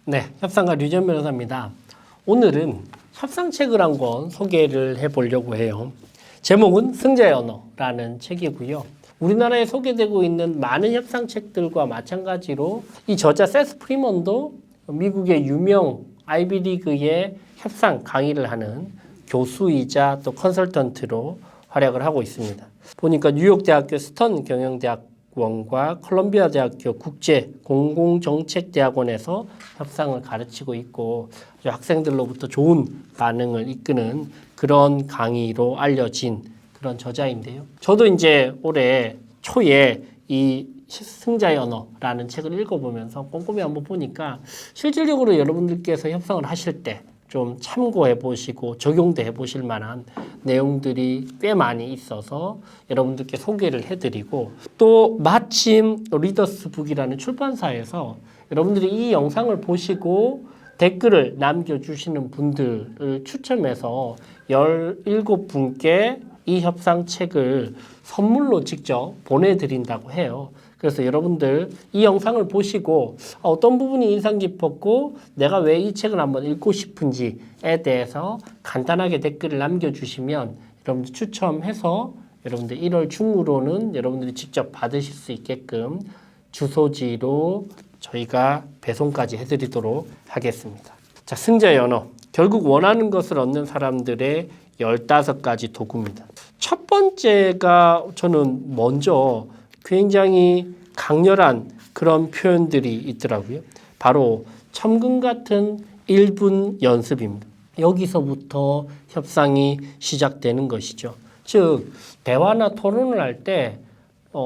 네, 협상가 류전 변호사입니다. 오늘은 협상책을 한 권 소개를 해보려고 해요. 제목은 승자의 언어라는 책이고요. 우리나라에 소개되고 있는 많은 협상책들과 마찬가지로 이 저자 세스 프리먼도 미국의 유명 아이비리그의 협상 강의를 하는 교수이자 또 컨설턴트로 활약을 하고 있습니다. 보니까 뉴욕대학교 스턴 경영대학원과 컬럼비아 대학교 국제공공정책대학원에서 협상을 가르치고 있고 학생들로부터 좋은 반응을 이끄는 그런 강의로 알려진 그런 저자인데요. 저도 이제 올해 초에 이 승자의 언어라는 책을 읽어보면서 꼼꼼히 한번 보니까 실질적으로 여러분들께서 협상을 하실 때 좀 참고해 보시고 적용도 해 보실 만한 내용들이 꽤 많이 있어서 여러분들께 소개를 해드리고 또 마침 리더스북이라는 출판사에서 여러분들이 이 영상을 보시고 댓글을 남겨주시는 분들을 추첨해서 17분께 이 협상책을 선물로 직접 보내드린다고 해요. 그래서 여러분들 이 영상을 보시고 어떤 부분이 인상 깊었고 내가 왜 이 책을 한번 읽고 싶은지에 대해서 간단하게 댓글을 남겨주시면 여러분들 추첨해서 여러분들 1월 중으로는 여러분들이 직접 받으실 수 있게끔 주소지로 저희가 배송까지 해드리도록 하겠습니다. 자, 승자의 언어. 결국 원하는 것을 얻는 사람들의 15가지 도구입니다. 첫 번째가 저는 먼저 굉장히 강렬한 그런 표현들이 있더라고요. 바로 첨금 같은 1분 연습입니다. 여기서부터 협상이 시작되는 것이죠. 즉 대화나 토론을 할 때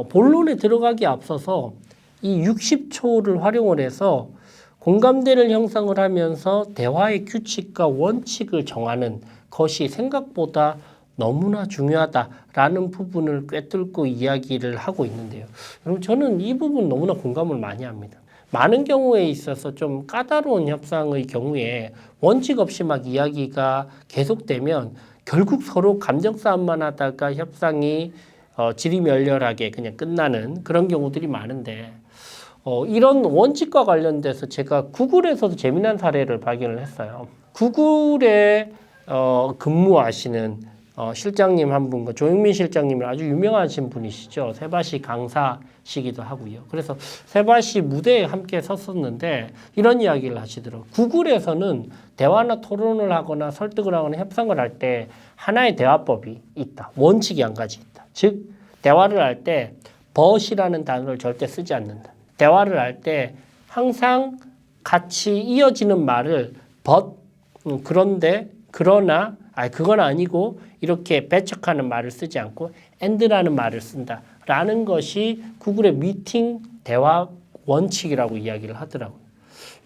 본론에 들어가기 앞서서 이 60초를 활용을 해서 공감대를 형성을 하면서 대화의 규칙과 원칙을 정하는 것이 생각보다 너무나 중요하다라는 부분을 꿰뚫고 이야기를 하고 있는데요. 여러분 저는 이 부분 너무나 공감을 많이 합니다. 많은 경우에 있어서 좀 까다로운 협상의 경우에 원칙 없이 막 이야기가 계속되면 결국 서로 감정 싸움만 하다가 협상이 지리멸렬하게 그냥 끝나는 그런 경우들이 많은데 이런 원칙과 관련돼서 제가 구글에서도 재미난 사례를 발견을 했어요. 구글에 근무하시는 실장님 한 분과 조영민 실장님이 아주 유명하신 분이시죠. 세바시 강사시기도 하고요. 그래서 세바시 무대에 함께 섰었는데 이런 이야기를 하시더라고요. 구글에서는 대화나 토론을 하거나 설득을 하거나 협상을 할 때 하나의 대화법이 있다. 원칙이 한 가지 있다. 즉 대화를 할 때 but이라는 단어를 절대 쓰지 않는다. 대화를 할 때 항상 같이 이어지는 말을 but, 그런데, 그러나, 그건 아니고 이렇게 배척하는 말을 쓰지 않고 and라는 말을 쓴다라는 것이 구글의 미팅 대화 원칙이라고 이야기를 하더라고요.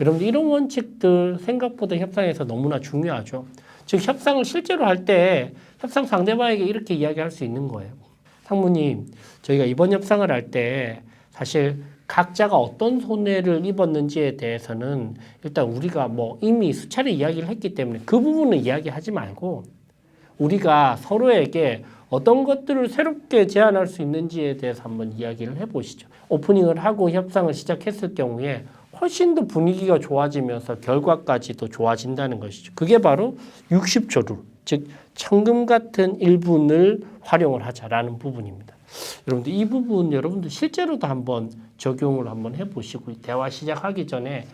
여러분들 이런 원칙들 생각보다 협상에서 너무나 중요하죠. 즉 협상을 실제로 할 때 협상 상대방에게 이렇게 이야기할 수 있는 거예요. 상무님, 저희가 이번 협상을 할 때 사실 각자가 어떤 손해를 입었는지에 대해서는 일단 우리가 이미 수차례 이야기를 했기 때문에 그 부분은 이야기하지 말고 우리가 서로에게 어떤 것들을 새롭게 제안할 수 있는지에 대해서 한번 이야기를 해보시죠. 오프닝을 하고 협상을 시작했을 경우에 훨씬 더 분위기가 좋아지면서 결과까지도 좋아진다는 것이죠. 그게 바로 60초 룰, 즉 첨금 같은 1분을 활용을 하자라는 부분입니다. 여러분들 이 부분 여러분들 실제로도 한번 적용을 한번 해보시고 대화 시작하기 전에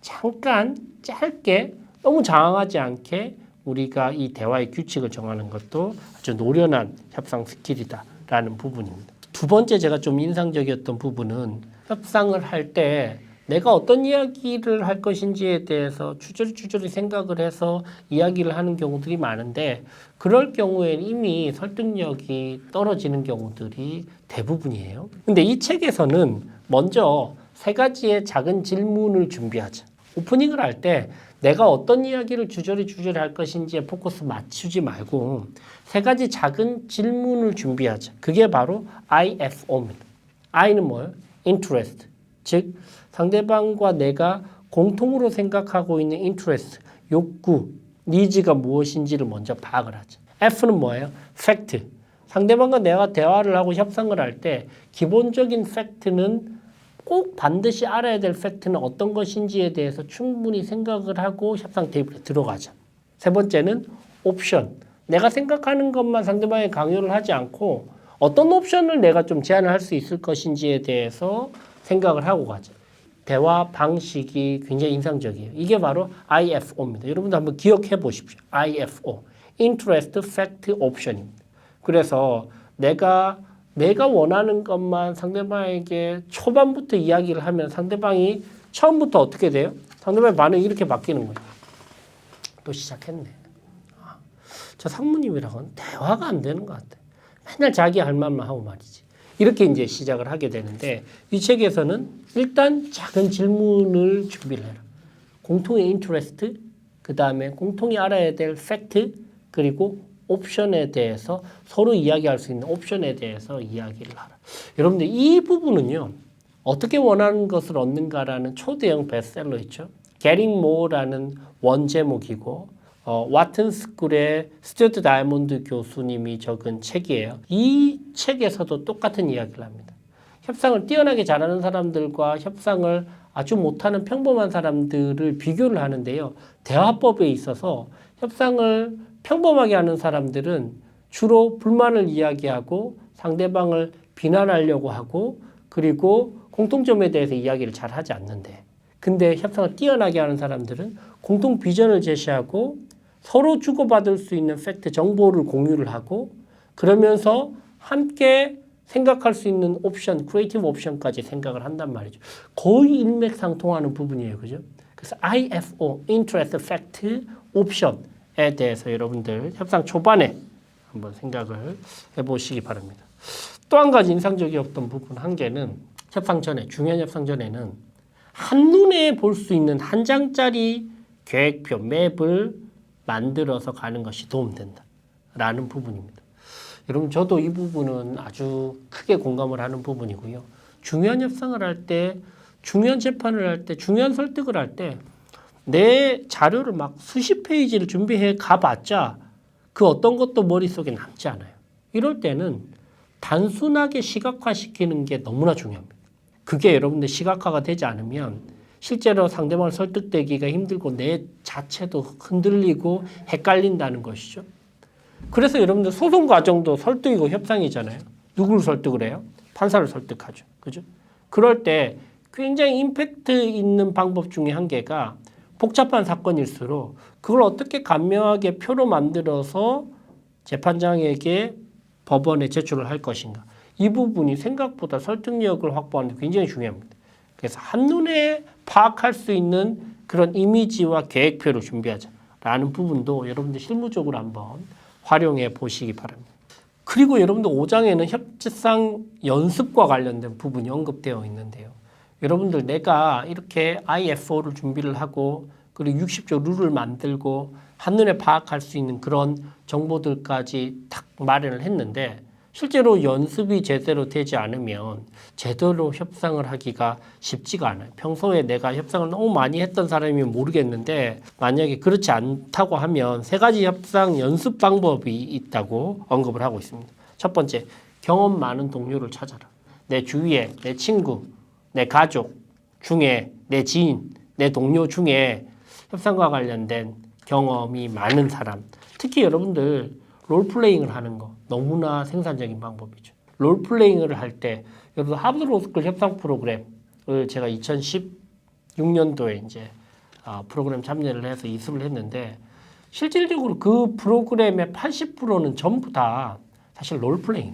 잠깐 짧게 너무 장황하지 않게 우리가 이 대화의 규칙을 정하는 것도 아주 노련한 협상 스킬이다라는 부분입니다. 두 번째 제가 좀 인상적이었던 부분은 협상을 할 때 내가 어떤 이야기를 할 것인지에 대해서 주저리 생각을 해서 이야기를 하는 경우들이 많은데 그럴 경우에 이미 설득력이 떨어지는 경우들이 대부분이에요. 근데 이 책에서는 먼저 3가지의 작은 질문을 준비하자. 오프닝을 할 때 내가 어떤 이야기를 주저리 할 것인지에 포커스 맞추지 말고 3가지 작은 질문을 준비하자. 그게 바로 IFO입니다. I는 뭐예요? Interest. 즉 상대방과 내가 공통으로 생각하고 있는 interest, 욕구, 니즈가 무엇인지를 먼저 파악을 하자. F는 뭐예요? Fact. 상대방과 내가 대화를 하고 협상을 할 때 기본적인 팩트는 꼭 반드시 알아야 될 팩트는 어떤 것인지에 대해서 충분히 생각을 하고 협상 테이블에 들어가자. 세 번째는 옵션. 내가 생각하는 것만 상대방에 강요를 하지 않고 어떤 옵션을 내가 좀 제안을 할 수 있을 것인지에 대해서 생각을 하고 가자. 대화 방식이 굉장히 인상적이에요. 이게 바로 IFO입니다. 여러분들 한번 기억해 보십시오. IFO. Interest, Fact, Option입니다. 그래서 내가 원하는 것만 상대방에게 초반부터 이야기를 하면 상대방이 처음부터 어떻게 돼요? 상대방의 반응이 이렇게 바뀌는 거예요. 또 시작했네. 저 상무님이랑은 대화가 안 되는 것 같아. 맨날 자기 할 말만 하고 말이지. 이렇게 이제 시작을 하게 되는데 이 책에서는 일단 작은 질문을 준비를 해라. 공통의 인터레스트, 그 다음에 공통이 알아야 될 팩트, 그리고 옵션에 대해서 서로 이야기할 수 있는 옵션에 대해서 이야기를 하라. 여러분들 이 부분은요. 어떻게 원하는 것을 얻는가라는 초대형 베스트셀러 있죠. Getting More라는 원제목이고 와튼 스쿨의 스튜어트 다이아몬드 교수님이 적은 책이에요. 이 책에서도 똑같은 이야기를 합니다. 협상을 뛰어나게 잘하는 사람들과 협상을 아주 못하는 평범한 사람들을 비교를 하는데요. 대화법에 있어서 협상을 평범하게 하는 사람들은 주로 불만을 이야기하고 상대방을 비난하려고 하고 그리고 공통점에 대해서 이야기를 잘 하지 않는데 근데 협상을 뛰어나게 하는 사람들은 공통 비전을 제시하고 서로 주고받을 수 있는 팩트, 정보를 공유를 하고 그러면서 함께 생각할 수 있는 옵션, 크리에이티브 옵션까지 생각을 한단 말이죠. 거의 일맥상통하는 부분이에요. 그죠? 그래서 IFO, Interest, Fact, Option에 대해서 여러분들 협상 초반에 한번 생각을 해보시기 바랍니다. 또 한 가지 인상적이었던 부분 한 개는 협상 전에, 중요한 협상 전에는 한눈에 볼 수 있는 한 장짜리 계획표, 맵을 만들어서 가는 것이 도움된다. 라는 부분입니다. 여러분, 저도 이 부분은 아주 크게 공감을 하는 부분이고요. 중요한 협상을 할 때, 중요한 재판을 할 때, 중요한 설득을 할 때, 내 자료를 막 수십 페이지를 준비해 가봤자 그 어떤 것도 머릿속에 남지 않아요. 이럴 때는 단순하게 시각화시키는 게 너무나 중요합니다. 그게 여러분들 시각화가 되지 않으면 실제로 상대방을 설득되기가 힘들고 내 자체도 흔들리고 헷갈린다는 것이죠. 그래서 여러분들 소송 과정도 설득이고 협상이잖아요. 누구를 설득을 해요? 판사를 설득하죠. 그죠? 그럴 때 굉장히 임팩트 있는 방법 중에 한 개가 복잡한 사건일수록 그걸 어떻게 간명하게 표로 만들어서 재판장에게 법원에 제출을 할 것인가. 이 부분이 생각보다 설득력을 확보하는 데 굉장히 중요합니다. 그래서 한눈에 파악할 수 있는 그런 이미지와 계획표를 준비하자라는 부분도 여러분들 실무적으로 한번 활용해 보시기 바랍니다. 그리고 여러분들 5장에는 협상 연습과 관련된 부분이 언급되어 있는데요. 여러분들 내가 이렇게 IFO를 준비를 하고 그리고 60조 룰을 만들고 한눈에 파악할 수 있는 그런 정보들까지 딱 마련을 했는데 실제로 연습이 제대로 되지 않으면 제대로 협상을 하기가 쉽지가 않아요. 평소에 내가 협상을 너무 많이 했던 사람이면 모르겠는데 만약에 그렇지 않다고 하면 세 가지 협상 연습 방법이 있다고 언급을 하고 있습니다. 첫 번째, 경험 많은 동료를 찾아라. 내 주위에 내 친구, 내 가족 중에 내 지인, 내 동료 중에 협상과 관련된 경험이 많은 사람. 특히 여러분들 롤플레잉을 하는 거 너무나 생산적인 방법이죠. 롤플레잉을 할 때 여러분 하버드 로스쿨 협상 프로그램을 제가 2016년도에 이제 프로그램 참여를 해서 이수를 했는데 실질적으로 그 프로그램의 80%는 전부 다 사실 롤플레잉.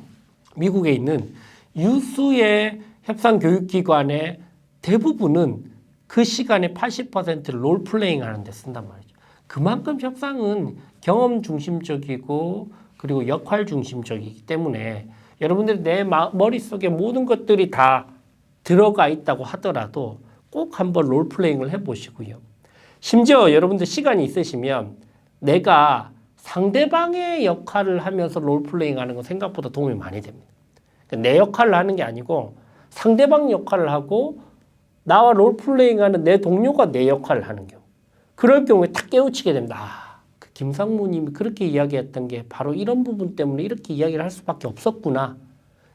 미국에 있는 유수의 협상 교육기관의 대부분은 그 시간에 80%를 롤플레잉 하는 데 쓴단 말이죠. 그만큼 협상은 경험 중심적이고 그리고 역할 중심적이기 때문에 여러분들이 내 머릿속에 모든 것들이 다 들어가 있다고 하더라도 꼭 한번 롤플레잉을 해보시고요. 심지어 여러분들 시간이 있으시면 내가 상대방의 역할을 하면서 롤플레잉 하는 건 생각보다 도움이 많이 됩니다. 내 역할을 하는 게 아니고 상대방 역할을 하고 나와 롤플레잉 하는 내 동료가 내 역할을 하는 경우. 그럴 경우에 딱 깨우치게 됩니다. 그 김상무님이 그렇게 이야기했던 게 바로 이런 부분 때문에 이렇게 이야기를 할 수밖에 없었구나.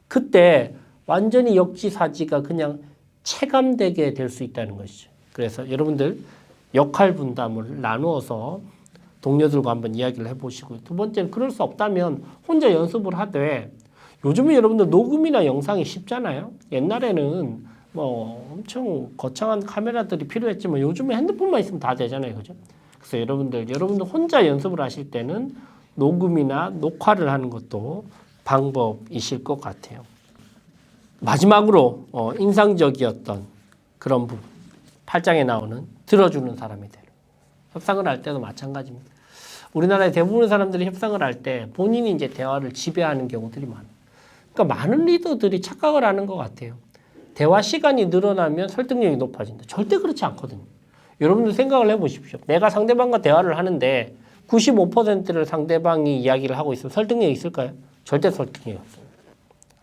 그때 완전히 역지사지가 그냥 체감되게 될 수 있다는 것이죠. 그래서 여러분들 역할 분담을 나누어서 동료들과 한번 이야기를 해보시고요. 두 번째는 그럴 수 없다면 혼자 연습을 하되 요즘은 여러분들 녹음이나 영상이 쉽잖아요. 옛날에는 뭐 엄청 거창한 카메라들이 필요했지만 요즘은 핸드폰만 있으면 다 되잖아요. 그죠? 그래서 여러분들 혼자 연습을 하실 때는 녹음이나 녹화를 하는 것도 방법이실 것 같아요. 마지막으로 인상적이었던 그런 부분. 8장에 나오는 들어주는 사람이 되라. 협상을 할 때도 마찬가지입니다. 우리나라의 대부분의 사람들이 협상을 할 때 본인이 이제 대화를 지배하는 경우들이 많아요. 그러니까 많은 리더들이 착각을 하는 것 같아요. 대화 시간이 늘어나면 설득력이 높아진다. 절대 그렇지 않거든요. 여러분들 생각을 해보십시오. 내가 상대방과 대화를 하는데 95%를 상대방이 이야기를 하고 있으면 설득력이 있을까요? 절대 설득력이 없어요.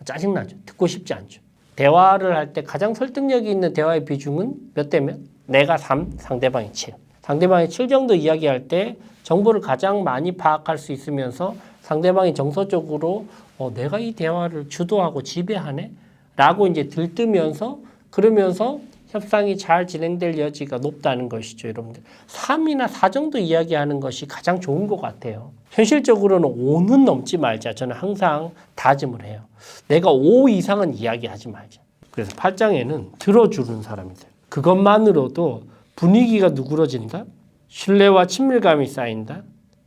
짜증나죠. 듣고 싶지 않죠. 대화를 할 때 가장 설득력이 있는 대화의 비중은 몇 대면? 내가 3, 상대방이 7. 상대방이 7 정도 이야기할 때 정보를 가장 많이 파악할 수 있으면서 상대방이 정서적으로 내가 이 대화를 주도하고 지배하네? 라고 이제 들뜨면서 그러면서 협상이 잘 진행될 여지가 높다는 것이죠, 여러분들. 3이나 4 정도 이야기하는 것이 가장 좋은 것 같아요. 현실적으로는 5는 넘지 말자. 저는 항상 다짐을 해요. 내가 5 이상은 이야기하지 말자. 그래서 8장에는 들어주는 사람이 돼요. 그것만으로도 분위기가 누그러진다. 신뢰와 친밀감이 쌓인다.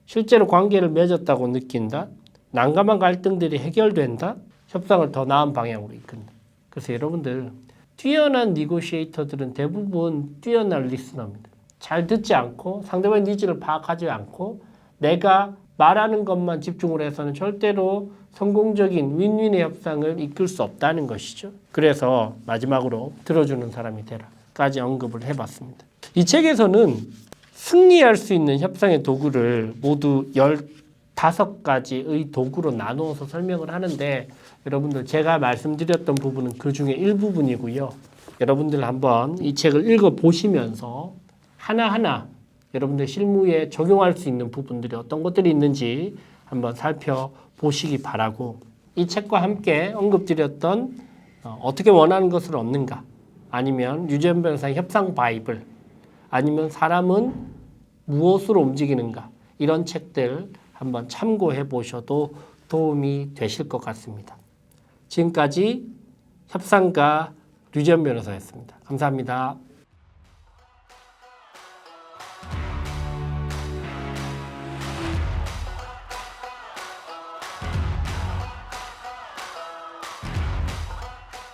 실제로 관계를 맺었다고 느낀다. 난감한 갈등들이 해결된다. 협상을 더 나은 방향으로 이끈다. 그래서 여러분들 뛰어난 니고시에이터들은 대부분 뛰어난 리스너입니다. 잘 듣지 않고 상대방의 니즈를 파악하지 않고 내가 말하는 것만 집중을 해서는 절대로 성공적인 윈윈의 협상을 이끌 수 없다는 것이죠. 그래서 마지막으로 들어주는 사람이 되라까지 언급을 해봤습니다. 이 책에서는 승리할 수 있는 협상의 도구를 모두 15가지의 도구로 나누어서 설명을 하는데 여러분들 제가 말씀드렸던 부분은 그 중에 일부분이고요. 여러분들 한번 이 책을 읽어보시면서 하나하나 여러분들 실무에 적용할 수 있는 부분들이 어떤 것들이 있는지 한번 살펴보시기 바라고 이 책과 함께 언급드렸던 어떻게 원하는 것을 얻는가 아니면 류재현 변호사의 협상 바이블 아니면 사람은 무엇으로 움직이는가 이런 책들 한번 참고해 보셔도 도움이 되실 것 같습니다. 지금까지 협상가 류재현 변호사였습니다. 감사합니다.